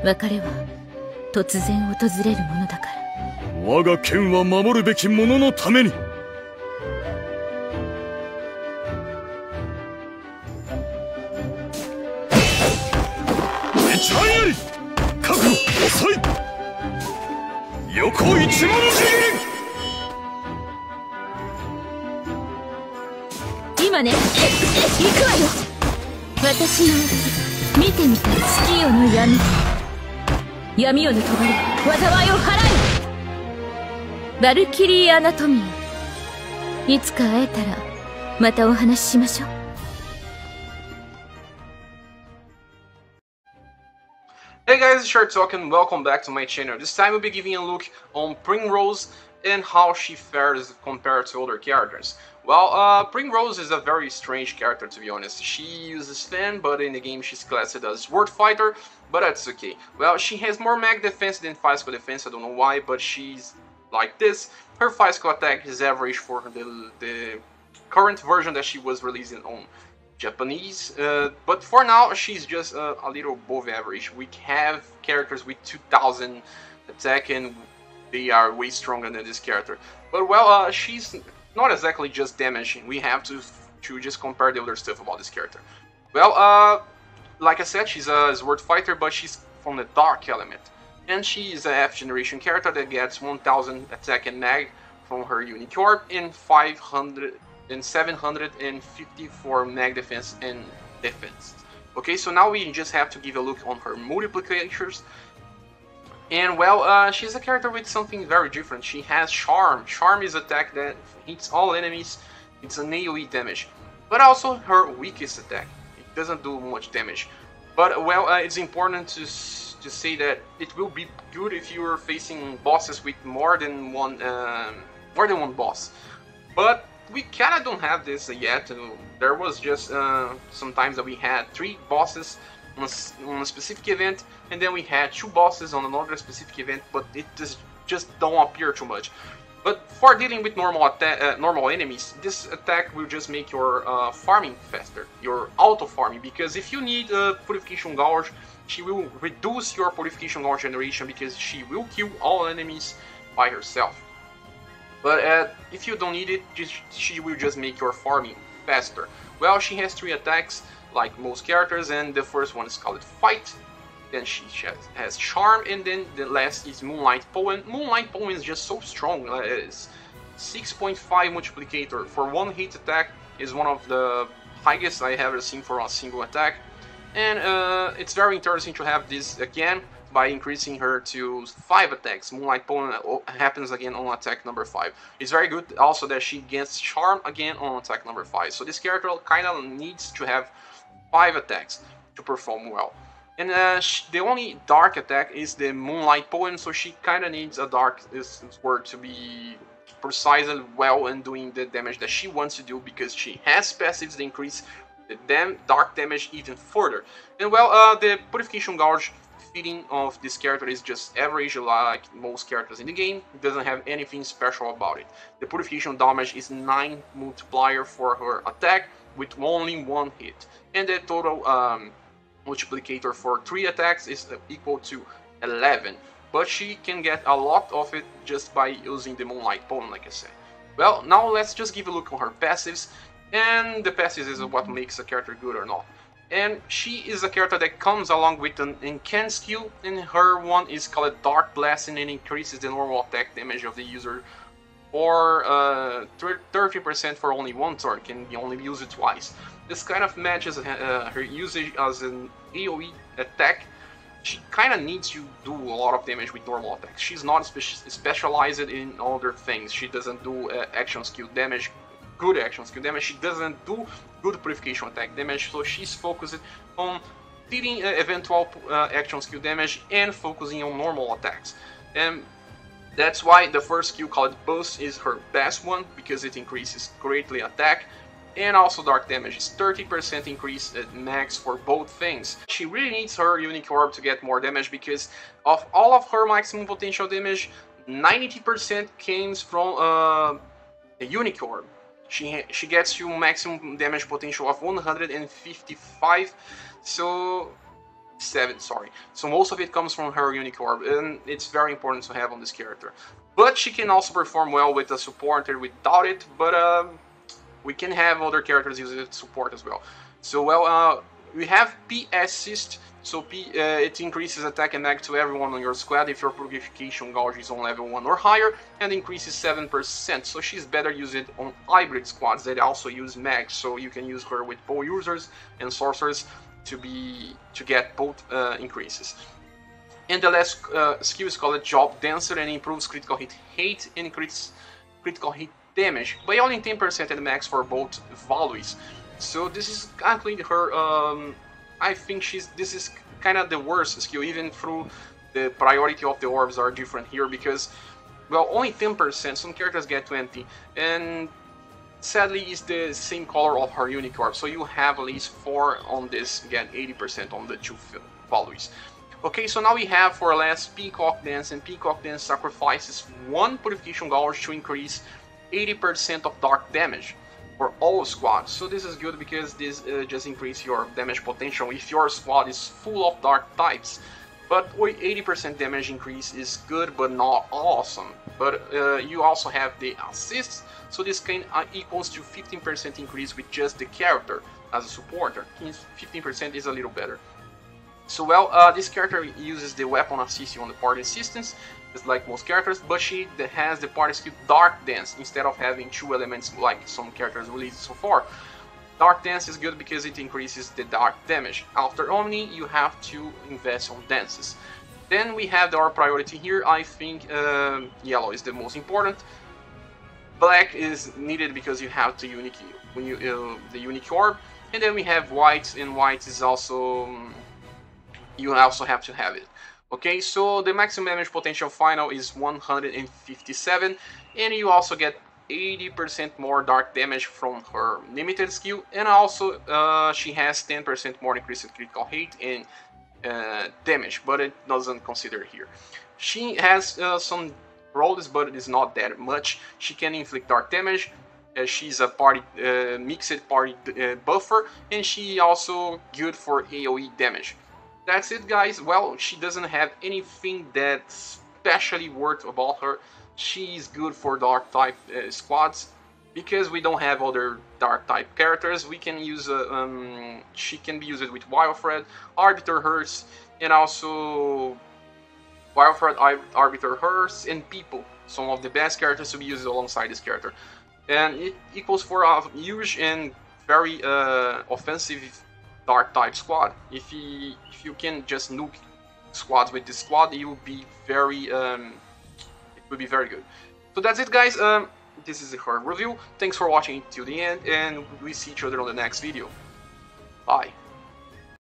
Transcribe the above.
別れは突然訪れるものだから。我が剣は守るべき者のために。一番やり覚悟遅い。横一文字切り。今ね、行くわよ。私の見てみたい月夜の闇。闇夜の帳、災いを払え。バルキリー・アナトミア。いつか会えたらまたお話ししましょう。Hey guys, it's ScherBR and welcome back to my channel. This time we'll be giving a look on Primrose and how she fares compared to other characters. Well, Primrose is a very strange character, to be honest. She uses fan, but in the game she's classed as Sword Fighter, but that's okay. Well, she has more mag defense than physical defense, I don't know why, but she's like this. Her physical attack is average for the current version that she was releasing on Japanese, but for now she's just a little above average. We have characters with 2000 attack and they are way stronger than this character. But well, she's not exactly just damaging. We have to just compare the other stuff about this character. Well, like I said, she's a sword fighter, but she's from the dark element. And she is a F generation character that gets 1000 attack and mag from her unique orb and 500 and 754 mag defense and defense. Okay, so now we just have to give a look on her multiplicators. And well, she's a character with something very different. She has Charm. Charm is attack that hits all enemies. It's an AoE damage, but also her weakest attack. It doesn't do much damage. But well, it's important to say that it will be good if you're facing bosses with more than one boss. But we kinda don't have this yet. There was just some times that we had 3 bosses on a specific event, and then we had 2 bosses on another specific event, but it just don't appear too much. But for dealing with normal enemies, this attack will just make your farming faster, your auto farming, because if you need Purification Gouge, she will reduce your Purification Gouge generation because she will kill all enemies by herself. But if you don't need it, she will just make your farming faster. Well, she has 3 attacks like most characters, and the first one is called Fight, then she has Charm, and then the last is Moonlight Poem. Moonlight Poem is just so strong. It's 6.5 multiplicator for 1 hit attack, is one of the highest I have ever seen for a single attack. And it's very interesting to have this again by increasing her to 5 attacks. Moonlight Poem happens again on attack number 5. It's very good also that she gets Charm again on attack number 5. So this character kind of needs to have 5 attacks to perform well. And the only dark attack is the Moonlight Poem, so she kind of needs a dark sword to be precise and well and doing the damage that she wants to do, because she has passives that increase the dark damage even further. And well, the Purification Gouge feeding of this character is just average like most characters in the game. It doesn't have anything special about it. The Purification damage is 9 multiplier for her attack with only 1 hit. And the total multiplicator for 3 attacks is equal to 11. But she can get a lot of it just by using the Moonlight Poem, like I said. Well, now let's just give a look on her passives. And the passives is what makes a character good or not. And she is a character that comes along with an Incant skill, and her one is called Dark Blasting and increases the normal attack damage of the user for 30% for only 1 turn, can be only used twice. This kind of matches her usage as an AoE attack. She kind of needs to do a lot of damage with normal attacks. She's not specialized in other things. She doesn't do action skill damage, good action skill damage. She doesn't do good purification attack damage, so she's focused on dealing eventual action skill damage and focusing on normal attacks. And that's why the first skill called Boost is her best one, because it increases greatly attack, and also dark damage is 30% increase at max for both things. She really needs her unique orb to get more damage, because of all of her maximum potential damage, 90% comes from the unique orb. She gets you maximum damage potential of 155, so 57, sorry. So most of it comes from her unique orb, and it's very important to have on this character. But she can also perform well with a supporter without it, but we can have other characters use it support as well. So well, we have P assist. So P, it increases attack and mag to everyone on your squad if your purification gauge is on level 1 or higher, and increases 7%. So she's better used on hybrid squads that also use mag. So you can use her with bow users and sorcerers to get both increases. And the last skill is called Job Dancer, and improves critical hit and increases critical hit damage by only 10% at max for both values. So this is actually her. I think this is kind of the worst skill, even through the priority of the orbs are different here, because, well, only 10%, some characters get 20, and sadly it's the same color of her unique orb, so you have at least 4 on this, get 80% on the 2 values. Okay, so now we have for last Peacock Dance, and Peacock Dance sacrifices 1 purification gauge to increase 80% of dark damage for all squads. So this is good because this just increases your damage potential if your squad is full of dark types. But with 80% damage increase is good but not awesome. But you also have the assists, so this can equals to 15% increase with just the character as a supporter. 15% is a little better. So well, this character uses the weapon assist on the party assistance, just like most characters, but she has the party skill Dark Dance instead of having 2 elements like some characters released so far. Dark Dance is good because it increases the dark damage. After Omni, you have to invest on dances. Then we have our priority here. I think yellow is the most important. Black is needed because you have the unique orb, and then we have white, and white is also you also have to have it. Okay, so the maximum damage potential final is 157, and you also get 80% more dark damage from her limited skill, and also she has 10% more increased critical hit and damage, but it doesn't consider here. She has some rolls, but it is not that much. She can inflict dark damage. She's a party mixed party buffer, and she also good for AoE damage. That's it, guys. Well, she doesn't have anything that's especially worth about her. She's good for dark type squads because we don't have other dark type characters. We can use she can be used with Wildthread, Arbiter Hearse, and also Wildthread, Arbiter Hearse, and People. Some of the best characters to be used alongside this character, and it equals for a huge and very offensive dark type squad. If you can just nuke squads with this squad, you will be very it will be very good. So that's it, guys. This is her review. Thanks for watching till the end, and we see each other on the next video. Bye.